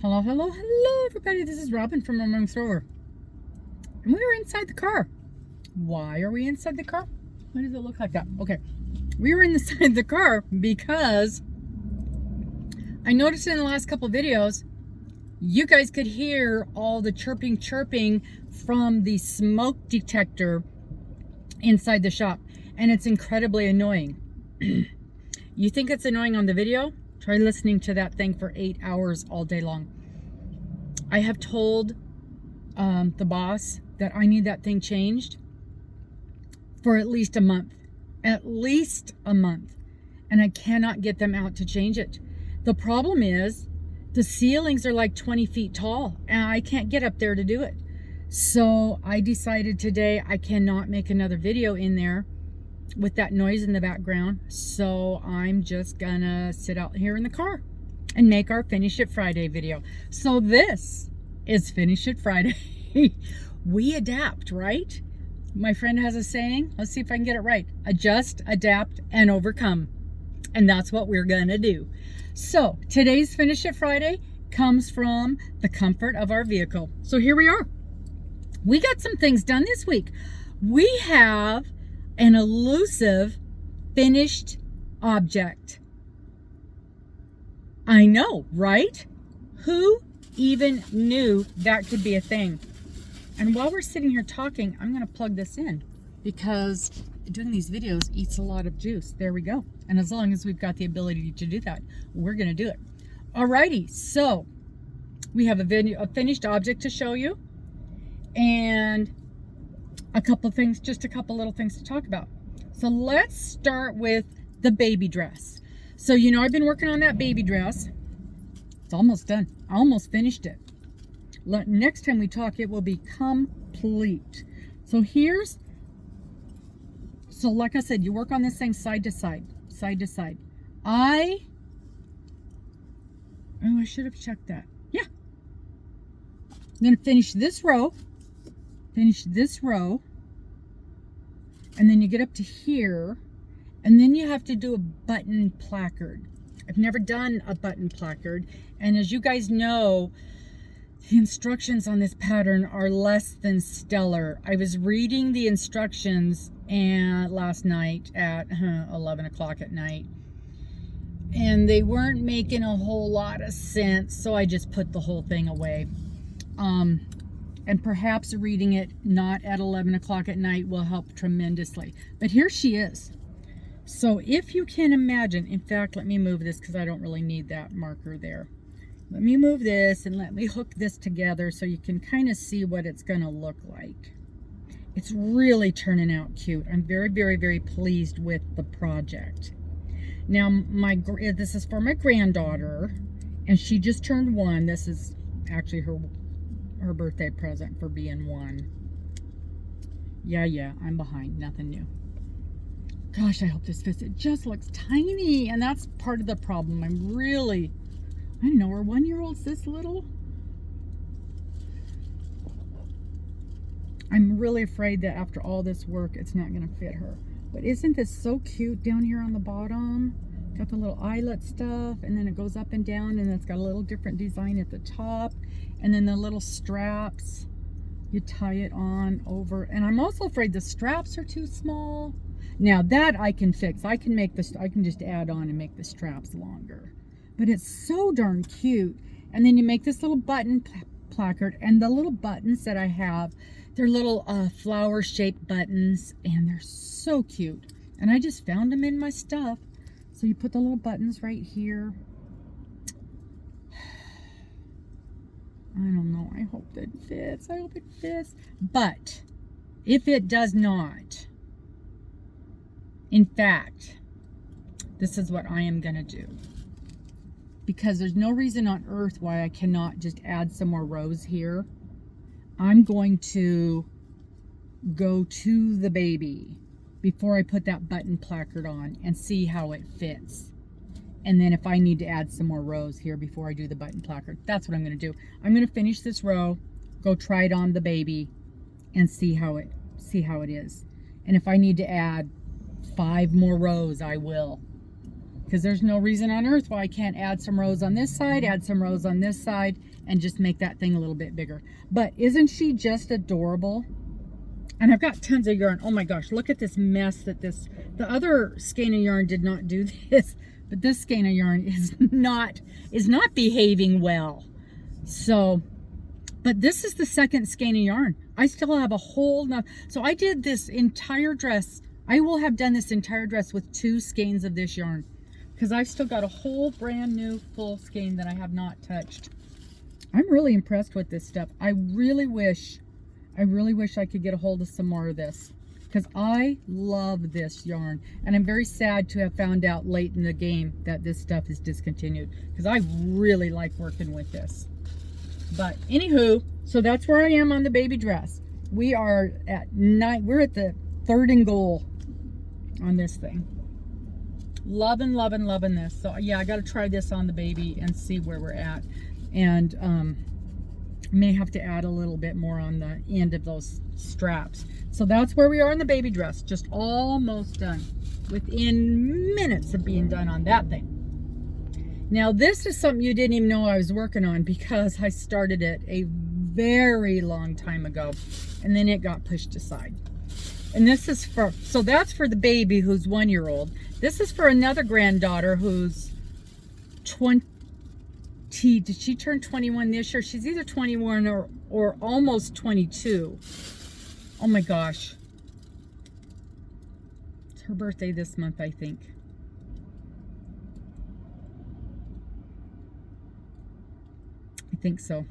Hello, hello, hello, everybody. This is Robin from Rover. And we are inside the car. Why are we inside the car? Why does it look like that? Okay. We were inside the car because I noticed in the last couple videos, you guys could hear all the chirping from the smoke detector inside the shop. And it's incredibly annoying. You think it's annoying on the video? Try listening to that thing for 8 hours all day long. I have told the boss that I need that thing changed for at least a month. At least a month. And I cannot get them out to change it. The problem is the ceilings are like 20 feet tall and I can't get up there to do it. So I decided today I cannot make another video in there with that noise in the background. So I'm just gonna sit out here in the car and make our Finish It Friday video. So this is Finish It Friday. We adapt, right? My friend has a saying. Let's see if I can get it right. Adjust, adapt, and overcome. And that's what we're gonna do. So today's Finish It Friday comes from the comfort of our vehicle. So here we are. We got some things done this week. We have an elusive finished object. I know, right? Who even knew that could be a thing? And while we're sitting here talking, I'm going to plug this in because doing these videos eats a lot of juice. There we go. And as long as we've got the ability to do that, we're going to do it. Alrighty, so we have a finished object to show you and a couple things, just a couple little things to talk about. So let's start with the baby dress. So, you know, I've been working on that baby dress. It's almost done. I almost finished it. Next time we talk, it will be complete. So so like I said, you work on this thing side to side. I should have checked that. Yeah. I'm going to finish this row. And then you get up to here, and then you have to do a button placard. I've never done a button placard, and as you guys know, the instructions on this pattern are less than stellar. I was reading the instructions last night at 11 o'clock at night, and they weren't making a whole lot of sense, so I just put the whole thing away. And perhaps reading it not at 11 o'clock at night will help tremendously. But here she is. So if you can imagine, in fact, let me move this because I don't really need that marker there. Let me move this and let me hook this together so you can kind of see what it's going to look like. It's really turning out cute. I'm very, very, very pleased with the project. Now, this is for my granddaughter, and she just turned 1. This is actually her birthday present for being 1. Yeah, I'm behind. Nothing new. Gosh, I hope this fits. It just looks tiny, and that's part of the problem. I don't know, are 1-year-olds this little? I'm really afraid that after all this work, it's not going to fit her. But isn't this so cute down here on the bottom? Got the little eyelet stuff, and then it goes up and down, and it's got a little different design at the top, and then the little straps, you tie it on over. And I'm also afraid the straps are too small. Now that I can fix. I can just add on and make the straps longer. But it's so darn cute. And then you make this little button placard, and the little buttons that I have, they're little flower shaped buttons, and they're so cute. And I just found them in my stuff. So you put the little buttons right here. I don't know. I hope it fits. But if it does not, in fact, this is what I am going to do. Because there's no reason on earth why I cannot just add some more rows here. I'm going to go to the baby before I put that button placard on and see how it fits. And then if I need to add some more rows here before I do the button placard, that's what I'm going to do. I'm going to finish this row, go try it on the baby, and see how it is. And if I need to add 5 more rows, I will. because there's no reason on earth why I can't add some rows on this side, add some rows on this side, and just make that thing a little bit bigger. But isn't she just adorable? And I've got tons of yarn. Oh my gosh, look at this mess that the other skein of yarn did not do this, but this skein of yarn is not behaving well. So, but this is the second skein of yarn. I still have a whole so I did this entire dress. I will have done this entire dress with 2 skeins of this yarn, because I've still got a whole brand new full skein that I have not touched. I'm really impressed with this stuff. I really wish I could get a hold of some more of this, because I love this yarn, and I'm very sad to have found out late in the game that this stuff is discontinued, because I really like working with this. But anywho, so that's where I am on the baby dress. We are at 9, we're at the 3rd and goal on this thing. Loving this. So yeah, I got to try this on the baby and see where we're at. And may have to add a little bit more on the end of those straps. So that's where we are in the baby dress, just almost done, within minutes of being done on that thing. Now this is something you didn't even know I was working on, because I started it a very long time ago and then it got pushed aside. And this is for, so that's for the baby who's 1-year-old. This is for another granddaughter who's 20. Did she turn 21 this year? She's either 21 or almost 22. Oh my gosh. It's her birthday this month, I think. I think so.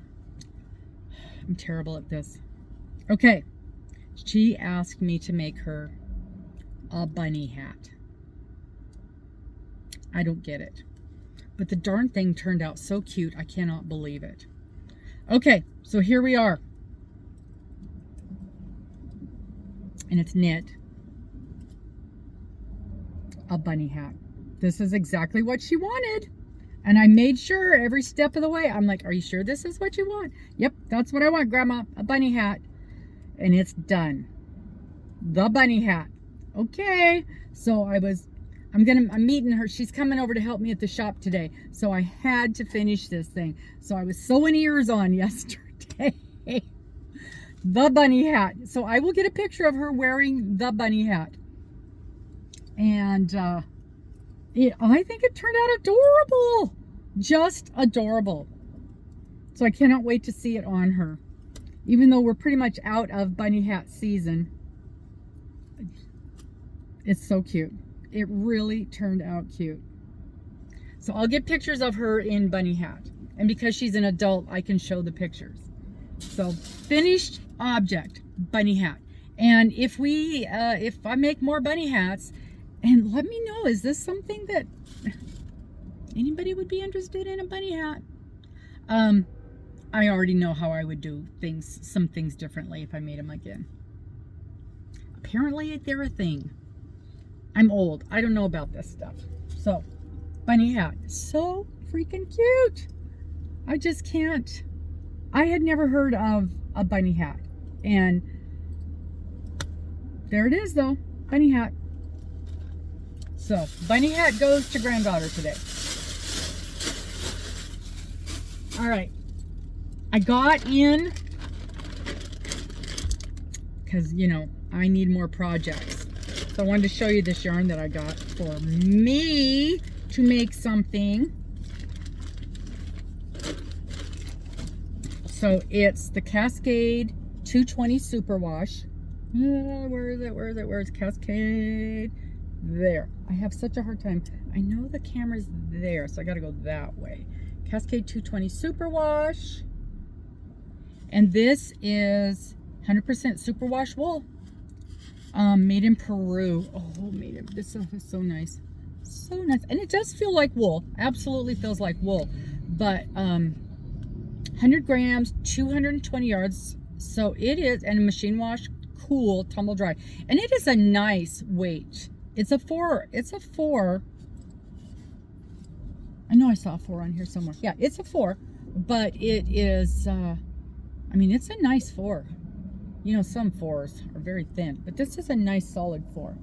I'm terrible at this. Okay. She asked me to make her a bunny hat. I don't get it. But the darn thing turned out so cute. I cannot believe it. Okay, so here we are. And it's knit. A bunny hat. This is exactly what she wanted. And I made sure every step of the way. I'm like, are you sure this is what you want? Yep, that's what I want, Grandma. A bunny hat. And it's done. The bunny hat. Okay. So I'm meeting her. She's coming over to help me at the shop today. So I had to finish this thing. So I was sewing ears on yesterday. The bunny hat. So I will get a picture of her wearing the bunny hat. And I think it turned out adorable. Just adorable. So I cannot wait to see it on her. Even though we're pretty much out of bunny hat season. It's so cute. It really turned out cute. So I'll get pictures of her in bunny hat. And because she's an adult, I can show the pictures. So finished object, bunny hat. And if I make more bunny hats, and let me know, is this something that anybody would be interested in, a bunny hat? I already know how I would do some things differently if I made them again. Apparently they're a thing. I'm old. I don't know about this stuff. So, bunny hat. So freaking cute. I just can't. I had never heard of a bunny hat. And there it is though. Bunny hat. So, bunny hat goes to granddaughter today. All right. I got in, because, you know, I need more projects. So I wanted to show you this yarn that I got for me to make something. So it's the Cascade 220 Superwash. Where is it? Where's Cascade? There. I have such a hard time. I know the camera's there, so I got to go that way. Cascade 220 Superwash. And this is 100% superwash wool. Made in Peru. Oh, this stuff is so nice. So nice. And it does feel like wool. Absolutely feels like wool. But 100 grams, 220 yards. So it is, and machine wash, cool, tumble dry. And it is a nice weight. It's a 4. I know I saw a 4 on here somewhere. Yeah, it's a 4. But it is, I mean, it's a nice 4. You know, some 4s are very thin, but this is a nice solid 4.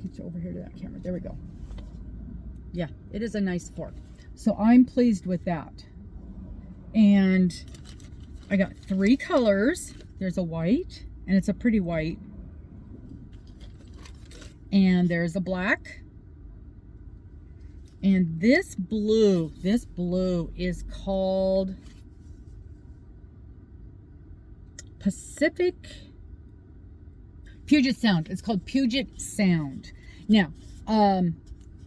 Get you over here to that camera. There we go. Yeah, it is a nice fork. So I'm pleased with that. And I got 3 colors. There's a white, and it's a pretty white. And there's a black. And this blue is called Puget Sound. It's called Puget Sound. Now,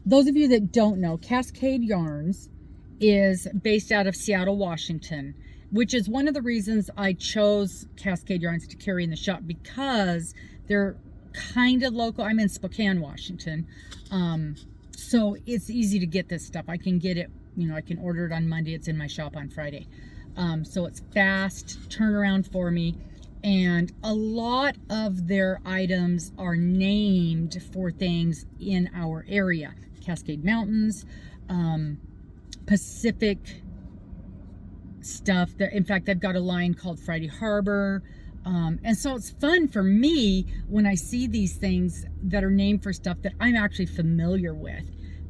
those of you that don't know, Cascade Yarns is based out of Seattle, Washington, which is one of the reasons I chose Cascade Yarns to carry in the shop, because they're kind of local. I'm in Spokane, Washington. So it's easy to get this stuff. I can get it, I can order it on Monday. It's in my shop on Friday. So it's fast turnaround for me. And a lot of their items are named for things in our area. Cascade Mountains, Pacific stuff. In fact, they've got a line called Friday Harbor. And so it's fun for me when I see these things that are named for stuff that I'm actually familiar with.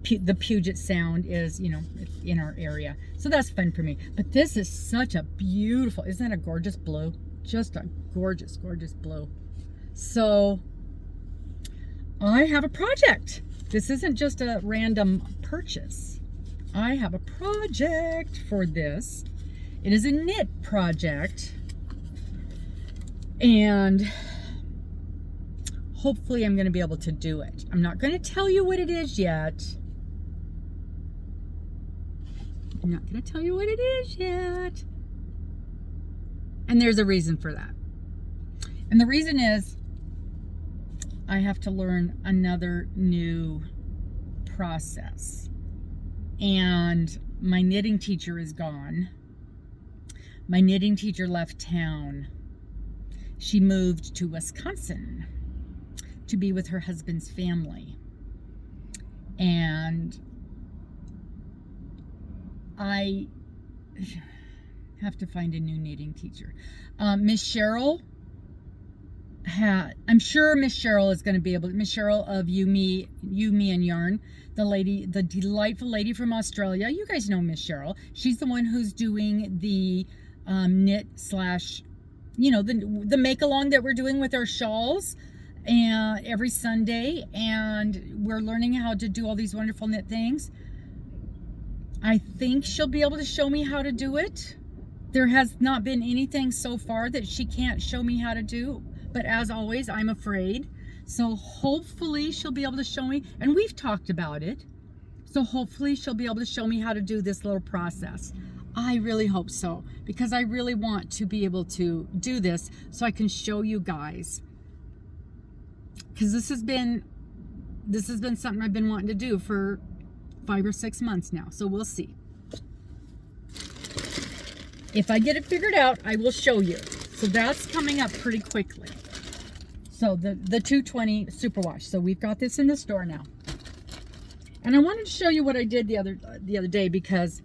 The Puget Sound is, it's in our area. So that's fun for me. But this is such a beautiful, isn't that a gorgeous blue? Just a gorgeous, gorgeous blue. So I have a project. This isn't just a random purchase. I have a project for this. It is a knit project. And hopefully I'm going to be able to do it. I'm not going to tell you what it is yet. I'm not going to tell you what it is yet. And there's a reason for that. And the reason is I have to learn another new process. And my knitting teacher is gone. My knitting teacher left town. She moved to Wisconsin to be with her husband's family. And I have to find a new knitting teacher. Miss Cheryl, I'm sure Miss Cheryl is going to be able, Miss Cheryl of You, Me and Yarn, the delightful lady from Australia. You guys know Miss Cheryl. She's the one who's doing the knit slash, the make along that we're doing with our shawls and every Sunday, and we're learning how to do all these wonderful knit things. I think she'll be able to show me how to do it. There has not been anything so far that she can't show me how to do, but as always, I'm afraid. So hopefully she'll be able to show me, and we've talked about it. So hopefully she'll be able to show me how to do this little process. I really hope so, because I really want to be able to do this so I can show you guys. Because this has been something I've been wanting to do for 5 or 6 months now. So we'll see. If I get it figured out, I will show you. So that's coming up pretty quickly. So the 220 superwash. So we've got this in the store now. And I wanted to show you what I did the other day, because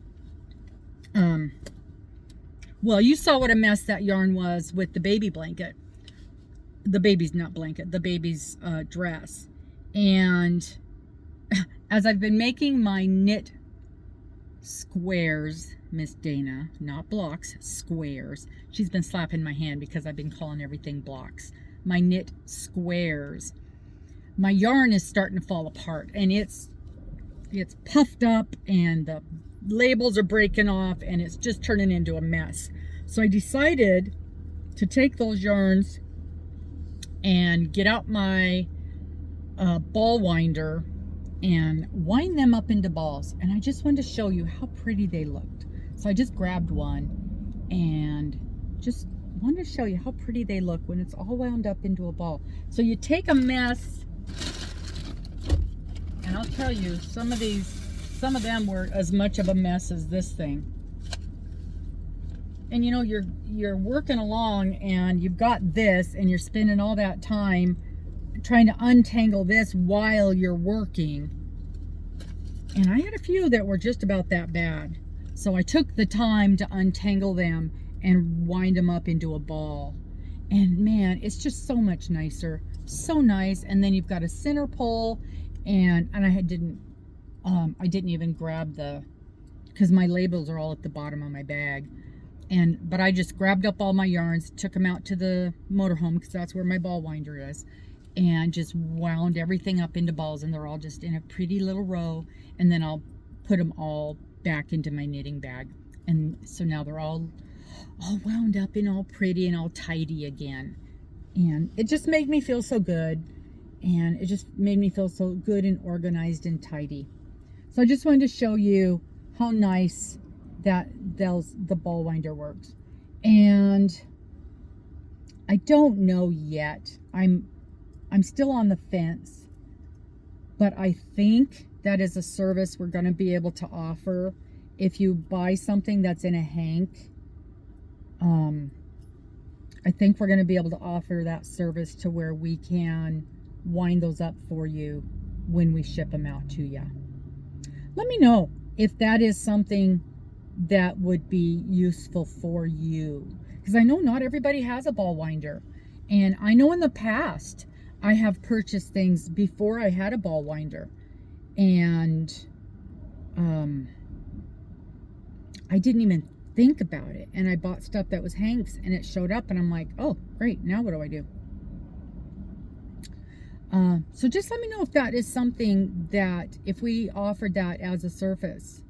well, you saw what a mess that yarn was with the baby blanket. The baby's not blanket, the baby's dress. And as I've been making my knit squares, Miss Dana, not blocks, squares. She's been slapping my hand because I've been calling everything blocks. My knit squares. My yarn is starting to fall apart, and it's puffed up, and the labels are breaking off, and it's just turning into a mess. So I decided to take those yarns and get out my ball winder and wind them up into balls. And I just wanted to show you how pretty they looked. So I just grabbed one and just wanted to show you how pretty they look when it's all wound up into a ball. So you take a mess, and I'll tell you, some of them were as much of a mess as this thing. And you're working along, and you've got this, and you're spending all that time trying to untangle this while you're working. And I had a few that were just about that bad. So I took the time to untangle them and wind them up into a ball. And man, it's just so much nicer. So nice. And then you've got a center pole, and I didn't I didn't even grab because my labels are all at the bottom of my bag. But I just grabbed up all my yarns, took them out to the motorhome because that's where my ball winder is, and just wound everything up into balls, and they're all just in a pretty little row, and then I'll put them all back into my knitting bag. And so now they're all wound up and all pretty and all tidy again. And it just made me feel so good. And it just made me feel so good and organized and tidy. So I just wanted to show you how nice that the ball winder works. And I don't know yet. I'm still on the fence. But I think that is a service we're going to be able to offer if you buy something that's in a hank. I think we're going to be able to offer that service to where we can wind those up for you when we ship them out to you. Let me know if that is something that would be useful for you, because I know not everybody has a ball winder, and I know in the past I have purchased things before I had a ball winder, and I didn't even think about it, and I bought stuff that was hanks, and it showed up, and I'm like, oh great, now what do I do? So just let me know if that is something that, if we offered that as a service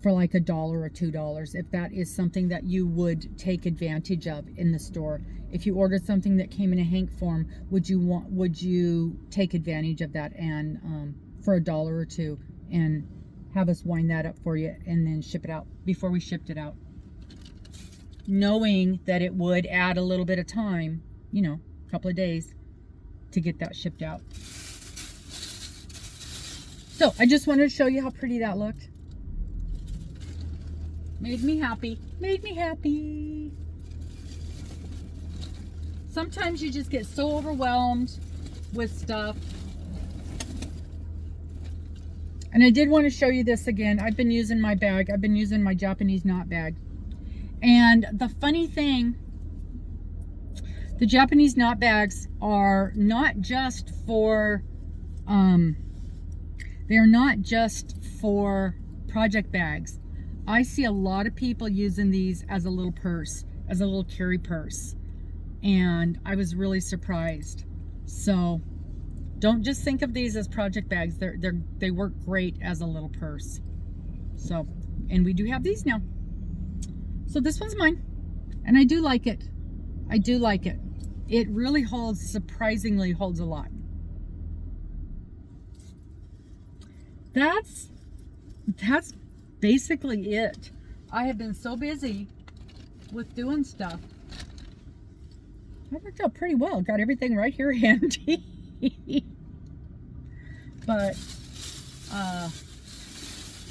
for like $1 or $2, if that is something that you would take advantage of in the store. If you ordered something that came in a hank form, would you take advantage of that and for $1 or $2 and have us wind that up for you and then ship it out before we shipped it out, knowing that it would add a little bit of time, you know, a couple of days to get that shipped out. So I just wanted to show you how pretty that looked. Made me happy. Made me happy. Sometimes you just get so overwhelmed with stuff. And I did want to show you this again. I've been using my bag. I've been using my Japanese knot bag. And the funny thing, the Japanese knot bags are not just for, they're not just for project bags. I see a lot of people using these as a little purse, as a little carry purse. And I was really surprised. So don't just think of these as project bags. They work great as a little purse. So, and we do have these now. So this one's mine, and I do like it. I do like it. It really holds, surprisingly holds a lot. That's basically it. I have been so busy with doing stuff. That worked out pretty well. Got everything right here handy. But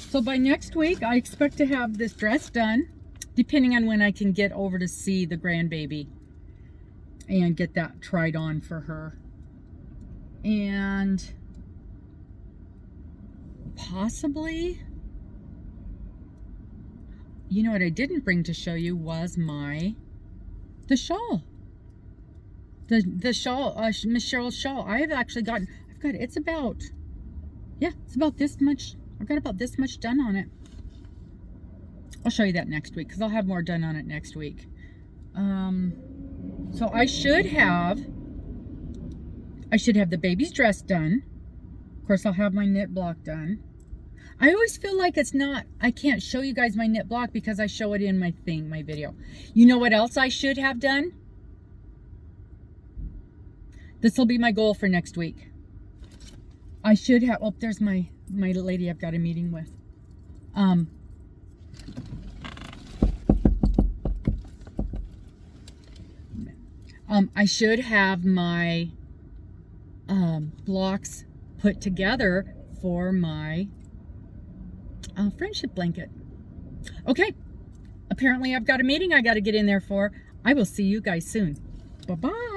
so by next week I expect to have this dress done, depending on when I can get over to see the grandbaby and get that tried on for her. And possibly, you know what I didn't bring to show you was the shawl. The shawl, Miss Cheryl's shawl. I have actually gotten, it's about this much. I've got about this much done on it. I'll show you that next week, because I'll have more done on it next week. So I should have the baby's dress done. Of course, I'll have my knit block done. I always feel like I can't show you guys my knit block because I show it in my video. You know what else I should have done? This will be my goal for next week. I should have, oh, there's my lady I've got a meeting with. I should have my blocks put together for my friendship blanket. Okay, apparently I've got a meeting I got to get in there for. I will see you guys soon. Bye-bye.